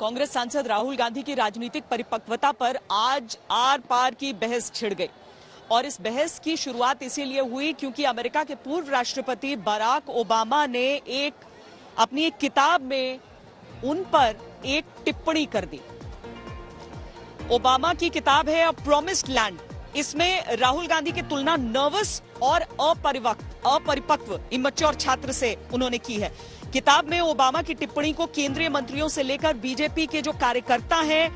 कांग्रेस सांसद राहुल गांधी की राजनीतिक परिपक्वता पर आज आर पार की बहस छिड़ गई और इस बहस की शुरुआत इसीलिए हुई क्योंकि अमेरिका के पूर्व राष्ट्रपति बराक ओबामा ने अपनी एक किताब में उन पर एक टिप्पणी कर दी। ओबामा की किताब है अ प्रॉमिस्ड लैंड। इसमें राहुल गांधी की तुलना नर्वस और अपरिपक्व इमैच्योर छात्र से उन्होंने की है। किताब में ओबामा की टिप्पणी को केंद्रीय मंत्रियों से लेकर बीजेपी के जो कार्यकर्ता हैं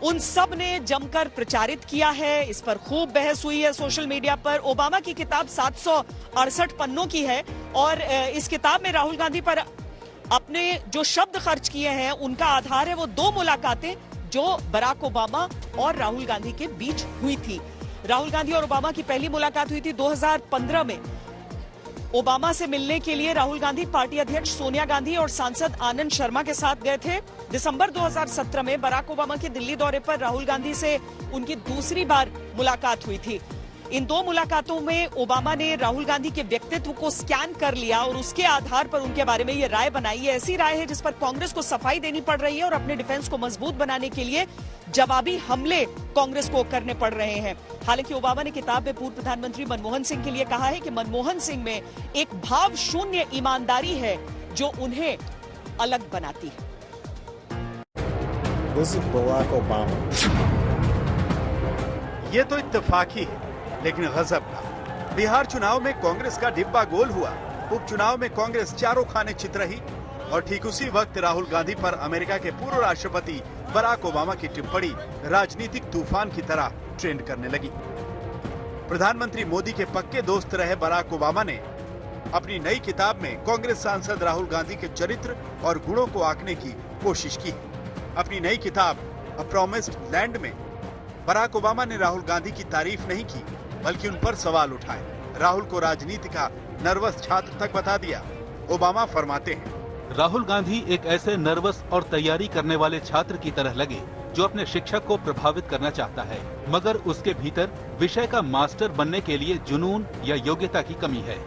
उन सब ने जमकर प्रचारित किया है। इस पर खूब बहस हुई है सोशल मीडिया पर। ओबामा की किताब 768 पन्नों की है और इस किताब में राहुल गांधी पर अपने जो शब्द खर्च किए हैं उनका आधार है वो 2 मुलाकातें जो बराक ओबामा और राहुल गांधी के बीच हुई थी। राहुल गांधी और ओबामा की पहली मुलाकात हुई थी 2015 में। ओबामा से मिलने के लिए राहुल गांधी पार्टी अध्यक्ष सोनिया गांधी और सांसद आनंद शर्मा के साथ गए थे। दिसंबर 2017 में बराक ओबामा के दिल्ली दौरे पर राहुल गांधी से उनकी दूसरी बार मुलाकात हुई थी। इन 2 मुलाकातों में ओबामा ने राहुल गांधी के व्यक्तित्व को स्कैन कर लिया और उसके आधार पर उनके बारे में ये राय बनाई है। ऐसी राय है जिस पर कांग्रेस को सफाई देनी पड़ रही है और अपने डिफेंस को मजबूत बनाने के लिए जवाबी हमले कांग्रेस को करने पड़ रहे हैं। हालांकि ओबामा ने किताब में पूर्व प्रधानमंत्री मनमोहन सिंह के लिए कहा है कि मनमोहन सिंह में एक भाव शून्य ईमानदारी है जो उन्हें अलग बनाती है। This is Barack Obama. ये तो इत्तेफाक ही है, लेकिन गजब का। बिहार चुनाव में कांग्रेस का डिब्बा गोल हुआ। उपचुनाव में कांग्रेस चारों खाने चित रही और ठीक उसी वक्त राहुल गांधी पर अमेरिका के पूर्व राष्ट्रपति बराक ओबामा की टिप्पणी राजनीतिक तूफान की तरह ट्रेंड करने लगी। प्रधानमंत्री मोदी के पक्के दोस्त रहे बराक ओबामा ने अपनी नई किताब में कांग्रेस सांसद राहुल गांधी के चरित्र और गुणों को आंकने की कोशिश की। अपनी नई किताब अ प्रॉमिस्ड लैंड में बराक ओबामा ने राहुल गांधी की तारीफ नहीं की बल्कि उन पर सवाल उठाए। राहुल को राजनीति का नर्वस छात्र तक बता दिया। ओबामा फरमाते हैं, राहुल गांधी एक ऐसे नर्वस और तैयारी करने वाले छात्र की तरह लगे जो अपने शिक्षक को प्रभावित करना चाहता है, मगर उसके भीतर विषय का मास्टर बनने के लिए जुनून या योग्यता की कमी है।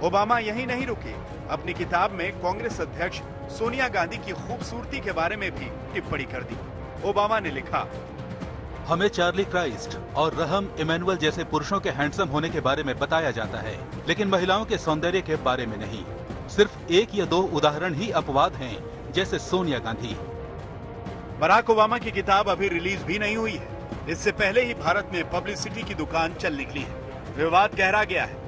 ओबामा यही नहीं रुके। अपनी किताब में कांग्रेस अध्यक्ष सोनिया गांधी की खूबसूरती के बारे में भी टिप्पणी कर दी। ओबामा ने लिखा, हमें चार्ली क्राइस्ट और रहम इमैनुअल जैसे पुरुषों के हैंडसम होने के बारे में बताया जाता है, लेकिन महिलाओं के सौंदर्य के बारे में नहीं। सिर्फ 1 या 2 उदाहरण ही अपवाद हैं, जैसे सोनिया गांधी। बराक ओबामा की किताब अभी रिलीज भी नहीं हुई है। इससे पहले ही भारत में पब्लिसिटी की दुकान चल निकली है। विवाद गहरा गया है।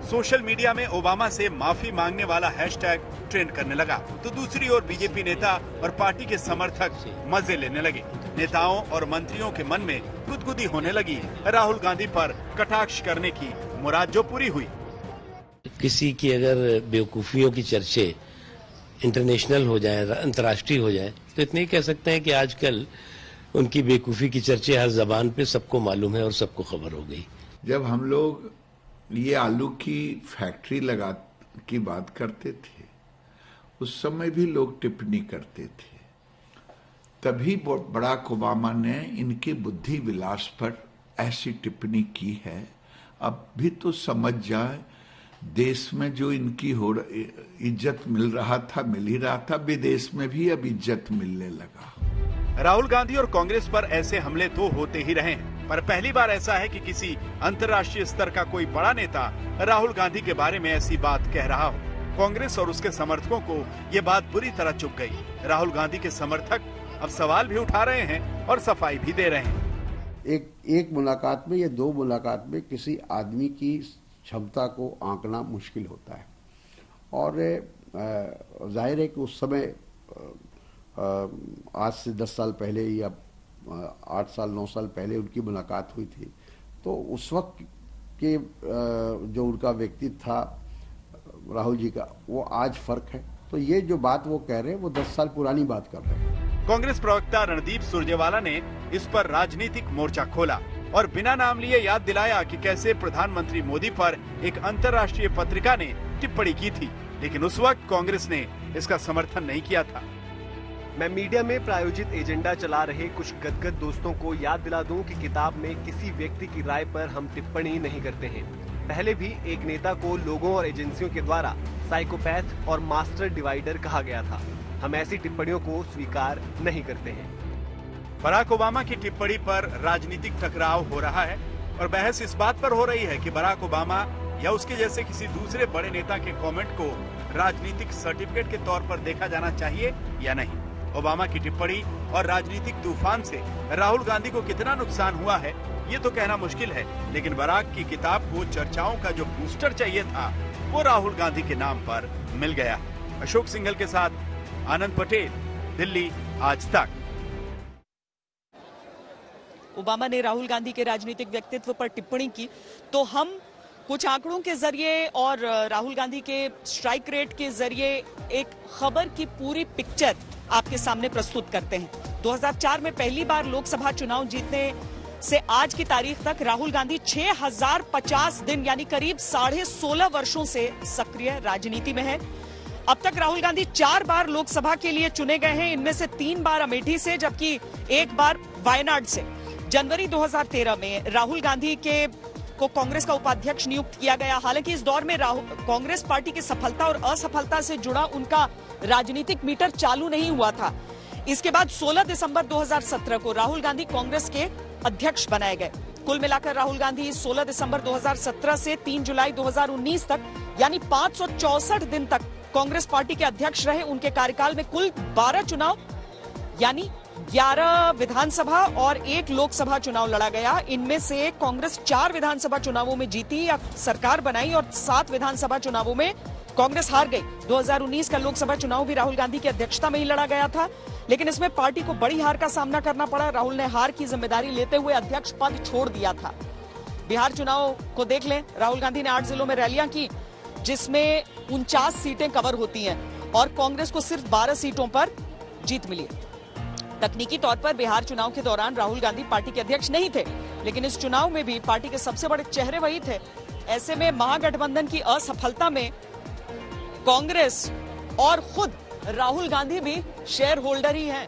सोशल मीडिया में ओबामा से माफी मांगने वाला हैशटैग ट्रेंड करने लगा, तो दूसरी ओर बीजेपी नेता और पार्टी के समर्थक मजे लेने लगे। नेताओं और मंत्रियों के मन में गुदगुदी होने लगी राहुल गांधी पर कटाक्ष करने की मुराद जो पूरी हुई। किसी की अगर बेवकूफियों की चर्चे इंटरनेशनल हो जाए, अंतर्राष्ट्रीय हो जाए, तो इतने ही कह सकते हैं कि आजकल उनकी बेवकूफी की चर्चे हर जबान पे सबको मालूम है और सबको खबर हो गई। जब हम लोग ये आलू की फैक्ट्री की बात करते थे, उस समय भी लोग टिप्पणी करते थे। तभी बराक ओबामा ने इनके बुद्धि विलास पर ऐसी टिप्पणी की है। अब भी तो समझ जाए, देश में जो इनकी इज्जत मिल ही रहा था, विदेश में भी अब इज्जत मिलने लगा। राहुल गांधी और कांग्रेस पर ऐसे हमले तो होते ही रहे हैं, पर पहली बार ऐसा है कि किसी अंतर्राष्ट्रीय स्तर का कोई बड़ा नेता राहुल गांधी के बारे में ऐसी बात कह रहा हो। कांग्रेस और उसके समर्थकों को ये बात बुरी तरह चुभ गई। राहुल गांधी के समर्थक अब सवाल भी उठा रहे हैं और सफाई भी दे रहे हैं। एक मुलाकात में या 2 मुलाकात में किसी आदमी की क्षमता को आंकना मुश्किल होता है और जाहिर है कि उस समय आज से 10 साल पहले या 8 साल 9 साल पहले उनकी मुलाकात हुई थी, तो उस वक्त के जो उनका व्यक्तित्व था राहुल जी का, वो आज फर्क है। तो ये जो बात वो कह रहे हैं वो 10 साल पुरानी बात कर रहे हैं। कांग्रेस प्रवक्ता रणदीप सुरजेवाला ने इस पर राजनीतिक मोर्चा खोला और बिना नाम लिए याद दिलाया कि कैसे प्रधानमंत्री मोदी पर एक अंतर्राष्ट्रीय पत्रिका ने टिप्पणी की थी, लेकिन उस वक्त कांग्रेस ने इसका समर्थन नहीं किया था। मैं मीडिया में प्रायोजित एजेंडा चला रहे कुछ गदगद दोस्तों को याद दिला दूं कि किताब में किसी व्यक्ति की राय पर हम टिप्पणी नहीं करते हैं। पहले भी एक नेता को लोगों और एजेंसियों के द्वारा साइकोपैथ और मास्टर डिवाइडर कहा गया था। हम ऐसी टिप्पणियों को स्वीकार नहीं करते हैं। बराक ओबामा की टिप्पणी पर राजनीतिक टकराव हो रहा है और बहस इस बात पर हो रही है कि बराक ओबामा या उसके जैसे किसी दूसरे बड़े नेता के कमेंट को राजनीतिक सर्टिफिकेट के तौर पर देखा जाना चाहिए या नहीं। ओबामा की टिप्पणी और राजनीतिक तूफान से राहुल गांधी को कितना नुकसान हुआ है ये तो कहना मुश्किल है, लेकिन बराक की किताब को चर्चाओं का जो बूस्टर चाहिए था वो राहुल गांधी के नाम पर मिल गया। अशोक सिंघल के साथ आनंद पटेल, दिल्ली आज तक। ओबामा ने राहुल गांधी के राजनीतिक व्यक्तित्व पर टिप्पणी की तो हम कुछ आंकड़ों के जरिए और राहुल गांधी के स्ट्राइक रेट के जरिए एक खबर की पूरी पिक्चर आपके सामने प्रस्तुत करते हैं। 2004 में पहली बार लोकसभा चुनाव जीतने से आज की तारीख तक राहुल गांधी 6050 दिन यानी करीब 16.5 वर्षों से सक्रिय राजनीति में है। अब तक राहुल गांधी 4 बार लोकसभा के लिए चुने गए हैं, इनमें से 3 बार अमेठी से जबकि 1 बार वायनाड से। जनवरी 2013 में राहुल गांधी को कांग्रेस का उपाध्यक्ष नियुक्त किया गया। हालांकि इस दौर में कांग्रेस पार्टी की सफलता और असफलता से जुड़ा उनका राजनीतिक मीटर चालू नहीं हुआ था। इसके बाद 16 दिसंबर 2017 को राहुल गांधी कांग्रेस के अध्यक्ष बनाए गए। कुल मिलाकर राहुल गांधी 16 दिसंबर 2017 से 3 जुलाई 2019 तक यानी 564 दिन तक कांग्रेस पार्टी के अध्यक्ष रहे। उनके कार्यकाल में कुल 12 चुनाव यानी 11 विधानसभा और 1 लोकसभा चुनाव लड़ा गया। इनमें से कांग्रेस 4 विधानसभा चुनावों में जीती या सरकार बनाई और 7 विधानसभा चुनावों में कांग्रेस हार गई। 2019 का लोकसभा चुनाव भी राहुल गांधी की अध्यक्षता में ही लड़ा गया था, लेकिन इसमें पार्टी को बड़ी हार का सामना करना पड़ा। राहुल ने हार की जिम्मेदारी लेते हुए अध्यक्ष पद छोड़ दिया था। बिहार चुनाव को देख लें, राहुल गांधी ने 8 जिलों में रैलियां की जिसमें 49 सीटें कवर होती हैं और कांग्रेस को सिर्फ 12 सीटों पर जीत मिली। तकनीकी तौर पर बिहार चुनाव के दौरान राहुल गांधी पार्टी के अध्यक्ष नहीं थे, लेकिन इस चुनाव में भी पार्टी के सबसे बड़े चेहरे वही थे। ऐसे में महागठबंधन की असफलता में कांग्रेस और खुद राहुल गांधी भी शेयर होल्डर ही हैं।